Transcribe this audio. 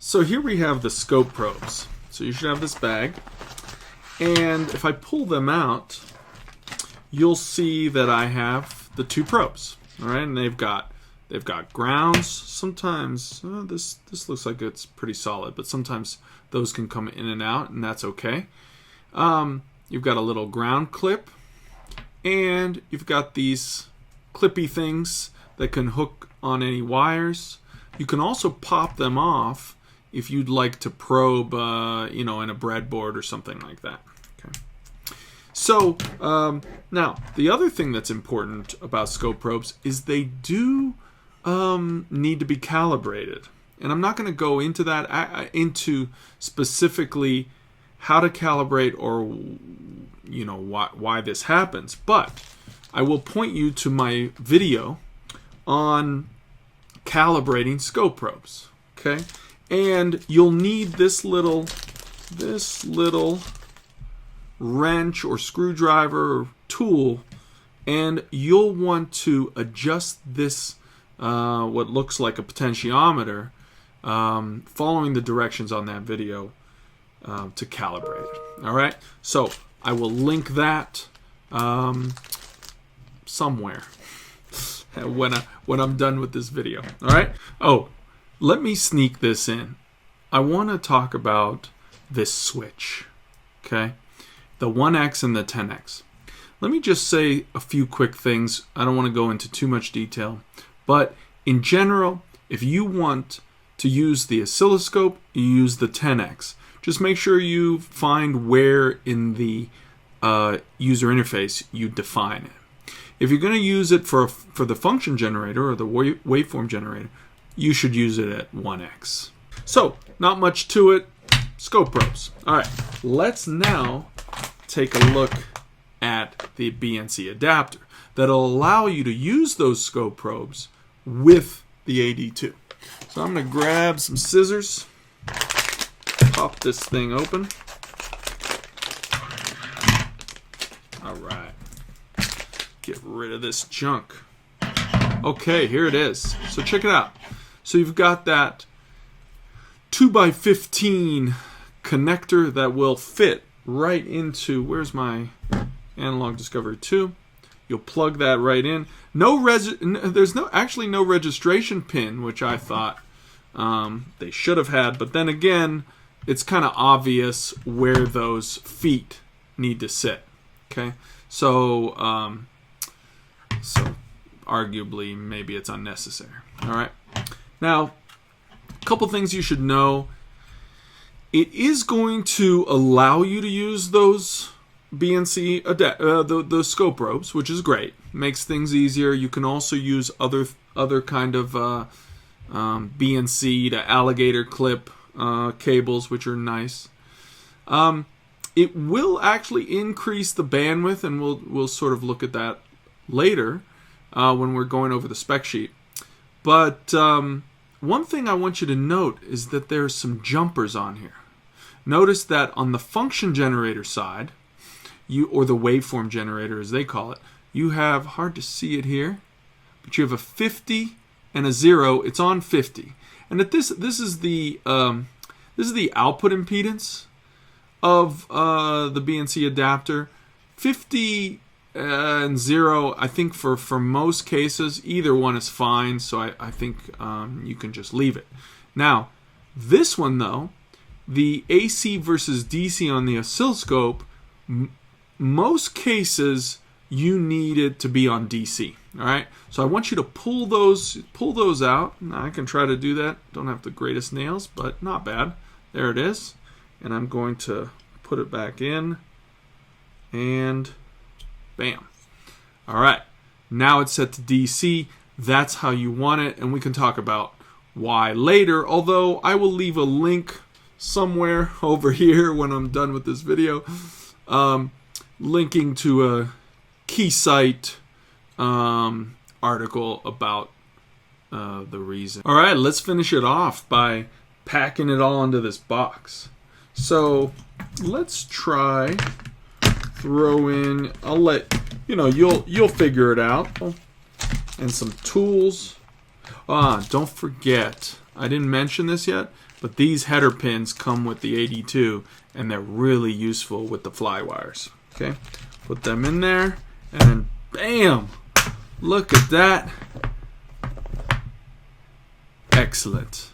So here we have the scope probes. So you should have this bag. And if I pull them out, you'll see that I have the two probes. All right, and they've got grounds. Sometimes this looks like it's pretty solid, but sometimes those can come in and out, and that's okay. You've got a little ground clip, and you've got these clippy things that can hook on any wires. You can also pop them off if you'd like to probe, in a breadboard or something like that. Okay. So now the other thing that's important about scope probes is they do need to be calibrated, and I'm not going to go into that into specifically how to calibrate or why this happens, but I will point you to my video on calibrating scope probes. Okay, and you'll need this little wrench or screwdriver or tool, and you'll want to adjust this what looks like a potentiometer, following the directions on that video to calibrate it. All right, so I will link that somewhere when I'm done with this video. All right. Oh, let me sneak this in. I want to talk about this switch. Okay, the 1x and the 10x. Let me just say a few quick things. I don't want to go into too much detail, but in general, if you want to use the oscilloscope, you use the 10x. Just make sure you find where in the user interface you define it. If you're going to use it for the function generator or the waveform generator, you should use it at 1x. So, not much to it. Scope probes. All right, let's now take a look at the Bnc adapter that'll allow you to use those scope probes with the AD2. So I'm going to grab some scissors, pop this thing open. All right, get rid of this junk. Okay, here it is. So check it out. So you've got that 2x15 connector that will fit right into, where's my Analog Discovery 2? You'll plug that right in. There's actually no registration pin, which I thought they should have had, but then again, it's kind of obvious where those feet need to sit. Okay, so arguably maybe it's unnecessary. All right, now a couple things you should know. It is going to allow you to use those Bnc those scope probes, which is great. Makes things easier. You can also use other kind of Bnc to alligator clip cables, which are nice. It will actually increase the bandwidth, and we'll sort of look at that later when we're going over the spec sheet. But one thing I want you to note is that there's some jumpers on here. Notice that on the function generator side, or the waveform generator as they call it, you have, hard to see it here, but you have a 50 and a 0. It's on 50, and that this is the output impedance of the Bnc adapter. 50 and 0, I think for most cases, either one is fine, so I think you can just leave it. Now, this one though, the AC versus DC on the oscilloscope, most cases you need it to be on DC. All right, so I want you to pull those out. Now, I can try to do that. Don't have the greatest nails, but not bad. There it is, and I'm going to put it back in, and bam. All right, now it's set to DC. That's how you want it, and we can talk about why later, although I will leave a link somewhere over here when I'm done with this video, linking to a Keysight article about the reason. All right, let's finish it off by packing it all into this box. So let's try throw in, I'll let you know, you'll figure it out, and some tools. Don't forget, I didn't mention this yet, but these header pins come with the AD2, and they're really useful with the fly wires. Okay, put them in there, and then bam! Look at that. Excellent.